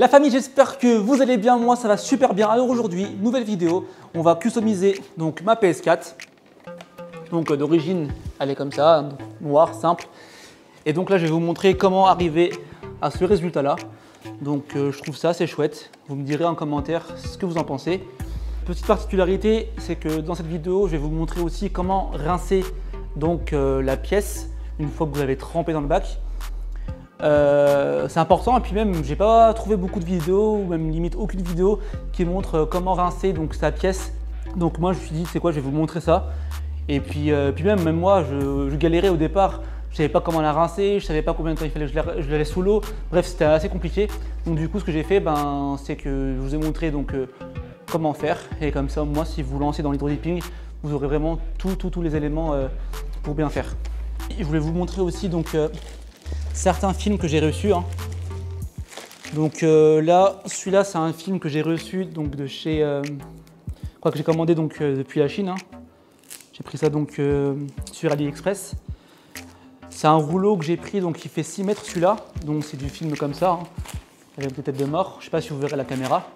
La famille, j'espère que vous allez bien, moi ça va super bien. Alors aujourd'hui, nouvelle vidéo, on va customiser donc ma PS4. Donc d'origine, elle est comme ça, noire, simple. Et donc là, je vais vous montrer comment arriver à ce résultat-là. Donc je trouve ça assez chouette. Vous me direz en commentaire ce que vous en pensez. Petite particularité, c'est que dans cette vidéo, je vais vous montrer aussi comment rincer donc la pièce une fois que vous l'avez trempée dans le bac. C'est important, et puis même j'ai pas trouvé beaucoup de vidéos ou même limite aucune vidéo qui montre comment rincer donc sa pièce. Donc moi je me suis dit c'est quoi, je vais vous montrer ça. Et puis même moi je galérais au départ, je savais pas comment la rincer, je savais pas combien de temps il fallait que je la laisse sous l'eau. Bref, c'était assez compliqué. Donc du coup ce que j'ai fait, c'est que je vous ai montré donc comment faire, et comme ça moi si vous vous lancez dans l'hydrodipping, vous aurez vraiment tous les éléments pour bien faire. Je voulais vous montrer aussi donc certains films que j'ai reçus. Donc là, celui-là, c'est un film que j'ai reçu donc de chez, que j'ai commandé donc depuis la Chine. J'ai pris ça donc sur AliExpress. C'est un rouleau que j'ai pris donc qui fait 6 mètres celui-là. Donc c'est du film comme ça, avec des têtes de mort. Je ne sais pas si vous verrez la caméra,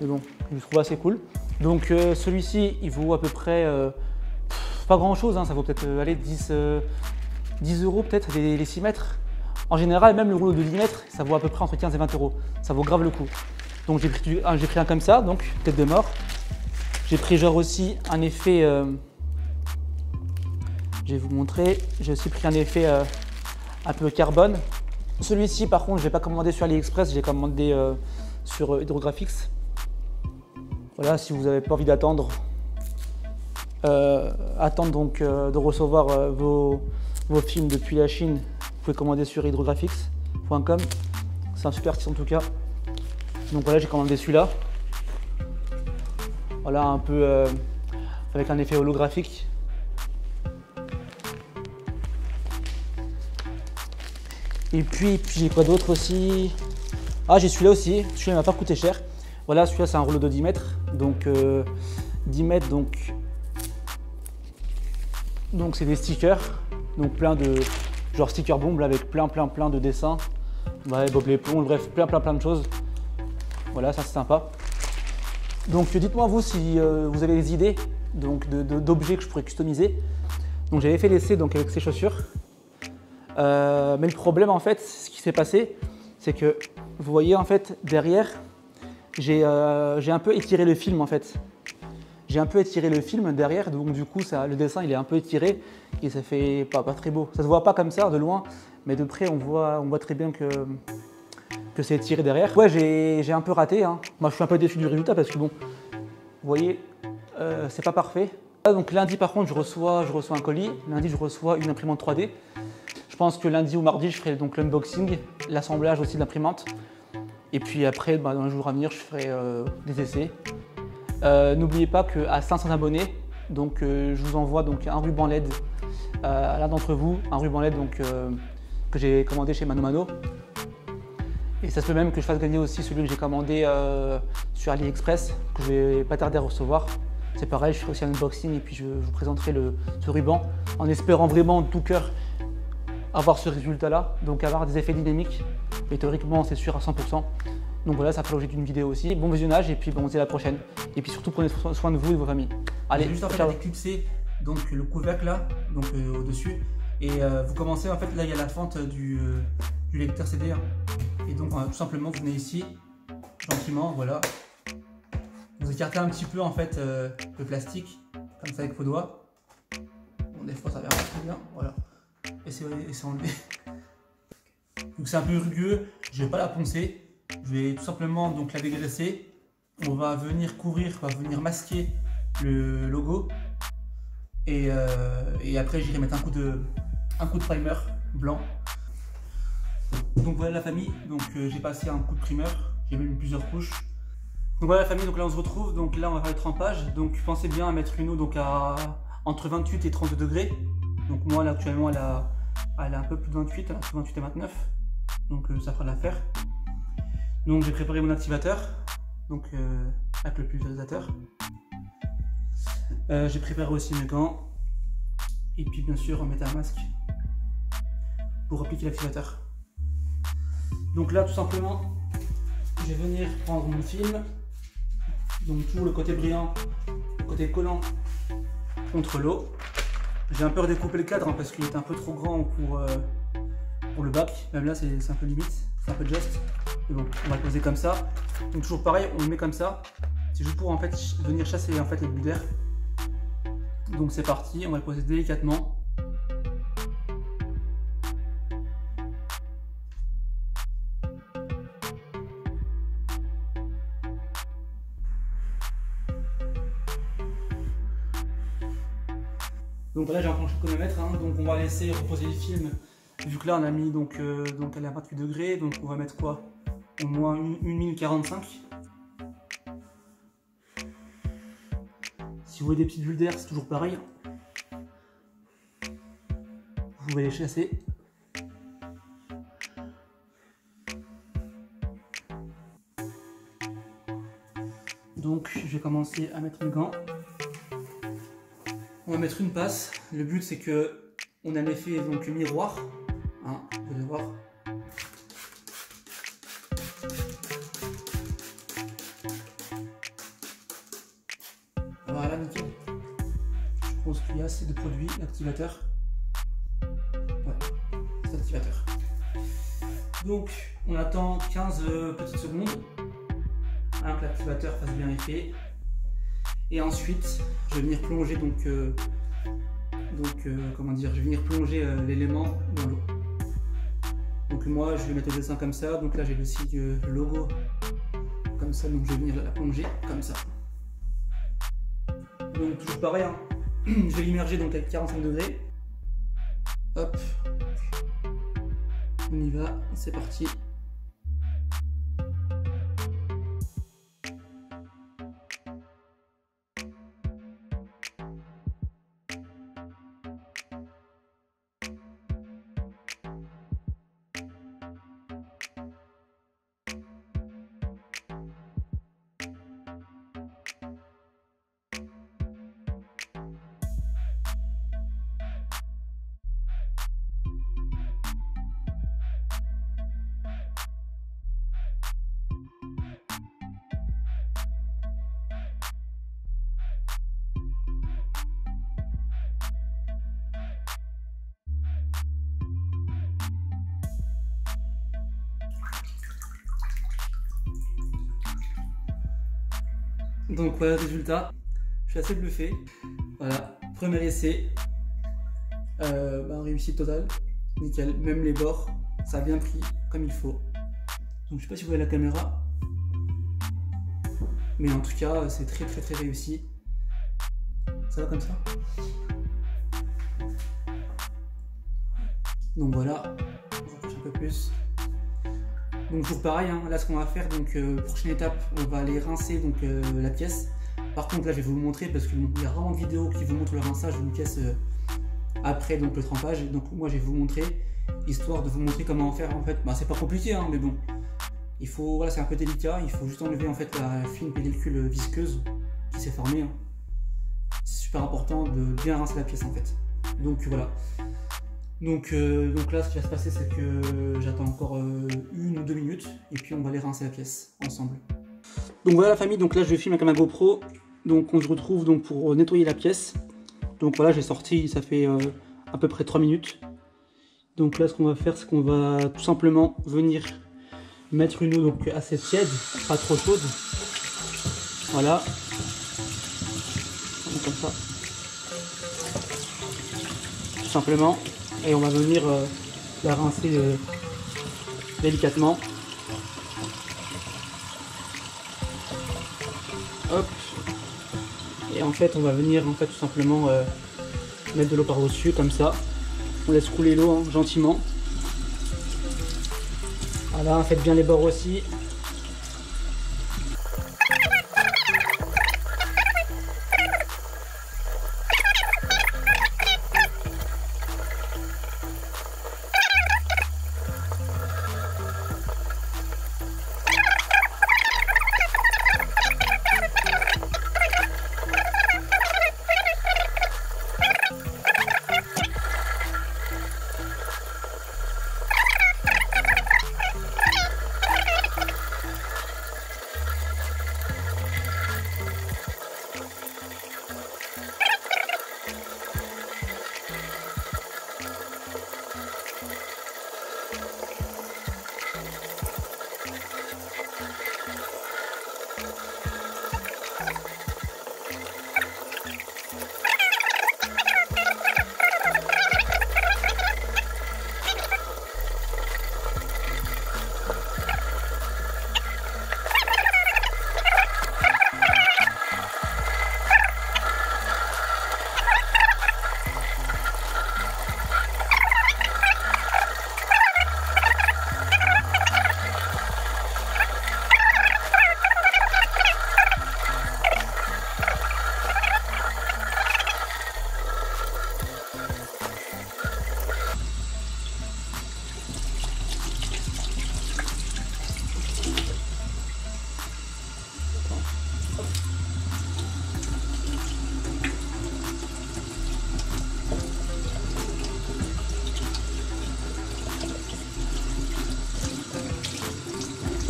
mais bon, je le trouve assez cool. Donc celui-ci, il vaut à peu près pas grand-chose. Ça vaut peut-être 10 euros peut-être, les 6 mètres. En général, même le rouleau de 10 mètres, ça vaut à peu près entre 15 et 20 euros. Ça vaut grave le coup. Donc j'ai pris un comme ça, donc tête de mort. J'ai pris genre aussi un effet, je vais vous montrer, j'ai aussi pris un effet un peu carbone. Celui-ci par contre, je ne l'ai pas commandé sur AliExpress, j'ai commandé sur Hydrographics. Voilà, si vous n'avez pas envie d'attendre, donc de recevoir vos films depuis la Chine, vous pouvez commander sur hydrographics.com. C'est un super site en tout cas. Donc voilà, j'ai commandé celui-là. Voilà, un peu avec un effet holographique. Et puis j'ai quoi d'autre aussi? Ah, j'ai celui-là aussi. Celui-là m'a pas coûté cher. Voilà, celui-là c'est un rouleau de 10 mètres. Donc 10 mètres, donc c'est des stickers. Donc plein de genre sticker bombe avec plein de dessins. Ouais, Bob l'éponge, bref, plein de choses. Voilà, ça c'est sympa. Donc dites-moi vous si vous avez des idées d'objets que je pourrais customiser. Donc j'avais fait l'essai donc avec ces chaussures. Mais le problème en fait, ce qui s'est passé, c'est que vous voyez en fait derrière, j'ai un peu étiré le film en fait. J'ai un peu étiré le film derrière, donc du coup le dessin il est un peu étiré et ça fait pas très beau. Ça se voit pas comme ça de loin, mais de près on voit très bien que c'est étiré derrière. Ouais, j'ai un peu raté. Moi je suis un peu déçu du résultat parce que bon, vous voyez, c'est pas parfait. Donc lundi par contre je reçois un colis. Lundi je reçois une imprimante 3D. Je pense que lundi ou mardi je ferai donc l'unboxing, l'assemblage aussi de l'imprimante. Et puis après, dans les jours à venir, je ferai des essais. N'oubliez pas qu'à 500 abonnés, donc je vous envoie donc un ruban LED à l'un d'entre vous, un ruban LED donc, que j'ai commandé chez Mano. Et ça se peut même que je fasse gagner aussi celui que j'ai commandé sur AliExpress, que je vais pas tarder à recevoir. C'est pareil, je ferai aussi un unboxing et puis je vous présenterai ce ruban en espérant vraiment de tout cœur avoir ce résultat-là, donc avoir des effets dynamiques. Et théoriquement, c'est sûr à 100%. Donc voilà, ça fait l'objet d'une vidéo aussi. Bon visionnage et puis on se dit à la prochaine. Et puis surtout, prenez soin de vous et de vos familles. Allez, juste en fait éclipser donc le couvercle là, donc au-dessus. Et vous commencez en fait, là il y a la fente du lecteur CD. Et donc tout simplement, vous venez ici, gentiment, voilà. Vous écartez un petit peu en fait le plastique, comme ça avec vos doigts. Bon, des fois ça vient pas très bien, voilà. Et c'est enlevé. Donc c'est un peu rugueux, je vais pas la poncer. Je vais tout simplement donc la dégraisser. On va venir couvrir, on va venir masquer le logo. Et après j'irai mettre un coup de primer blanc. Donc voilà la famille, donc j'ai passé un coup de primer, j'ai mis plusieurs couches. Donc voilà la famille, donc là on se retrouve, donc là on va faire le trempage. Donc pensez bien à mettre une eau donc entre 28 et 32 degrés. Donc moi là actuellement elle a un peu plus de 28, elle a entre 28 et 29. Donc ça fera l'affaire. Donc j'ai préparé mon activateur, donc avec le pulvérisateur. J'ai préparé aussi mes gants. Et puis bien sûr on met un masque pour appliquer l'activateur. Donc là tout simplement, je vais venir prendre mon film, donc toujours le côté brillant, le côté collant contre l'eau. J'ai un peu redécoupé le cadre hein, parce qu'il est un peu trop grand pour le bac, même là c'est un peu limite, c'est un peu juste. Et bon, on va le poser comme ça. Donc toujours pareil, on le met comme ça. C'est juste pour en fait venir chasser en fait les bulles d'air. Donc c'est parti, on va le poser délicatement. Donc là j'ai un plancher de chronomètre, hein, donc on va laisser reposer le film. Vu que là on a mis donc elle est à 28 degrés, donc on va mettre quoi? Au moins 1 minute 45. Si vous voyez des petites bulles d'air, c'est toujours pareil. Vous pouvez les chasser. Donc je vais commencer à mettre mes gants. On va mettre une passe. Le but c'est que on a l'effet donc miroir. Hein, vous allez voir. Voilà, nickel. Je pense qu'il y a assez de produits, l'activateur. Voilà, c'est l'activateur. Donc on attend 15 petites secondes hein, que l'activateur fasse bien effet. Et ensuite, je vais venir plonger comment dire, je vais venir plonger l'élément dans l'eau. Donc moi, je vais mettre le dessin comme ça. Donc là, j'ai le signe logo comme ça. Donc je vais venir la plonger comme ça. Donc toujours pareil, hein. Je vais l'immerger donc avec 45 degrés. Hop, on y va, c'est parti. Donc voilà le résultat, je suis assez bluffé. Voilà, premier essai, réussite totale, nickel, même les bords, ça a bien pris comme il faut. Donc je sais pas si vous voyez la caméra, mais en tout cas c'est très réussi. Ça va comme ça. Donc voilà, on rapproche un peu plus. Donc toujours pareil, hein, là ce qu'on va faire, donc prochaine étape, on va aller rincer donc, la pièce. Par contre là je vais vous le montrer parce qu'il y a vraiment de vidéos qui vous montrent le rinçage d'une pièce après donc, le trempage. Donc moi je vais vous montrer, histoire de vous montrer comment faire en fait. Bah, c'est pas compliqué hein, mais bon, il faut, voilà, c'est un peu délicat, il faut juste enlever en fait la fine pellicule visqueuse qui s'est formée. Hein. C'est super important de bien rincer la pièce en fait. Donc voilà. Donc là, ce qui va se passer, c'est que j'attends encore 1 ou 2 minutes et puis on va aller rincer la pièce ensemble. Donc voilà la famille, donc là je filme avec ma GoPro. Donc on se retrouve donc pour nettoyer la pièce. Donc voilà, j'ai sorti, ça fait à peu près 3 minutes. Donc là, ce qu'on va faire, c'est qu'on va tout simplement venir mettre une eau donc assez tiède, pas trop chaude. Voilà. Comme ça. Tout simplement. Et on va venir la rincer délicatement. Hop. Et en fait on va venir en fait tout simplement mettre de l'eau par-dessus comme ça. On laisse couler l'eau hein, gentiment. Voilà, faites bien les bords aussi.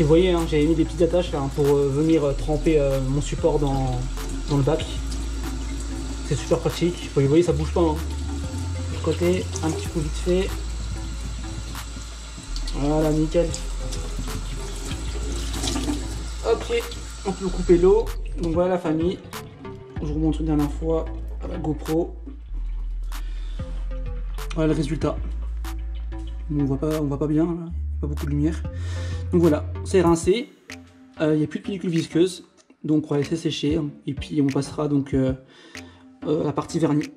Et vous voyez, hein, j'avais mis des petites attaches là, pour venir tremper mon support dans le bac. C'est super pratique. Vous voyez, ça bouge pas. Hein. De côté, un petit coup vite fait. Voilà, nickel. Ok, on peut couper l'eau. Donc voilà la famille. Je vous remontre une dernière fois à la GoPro. Voilà le résultat. On voit pas bien, là. Pas beaucoup de lumière. Donc voilà, c'est rincé. Il n'y a plus de pellicule visqueuse. Donc on va laisser sécher. Et puis on passera donc à la partie vernis.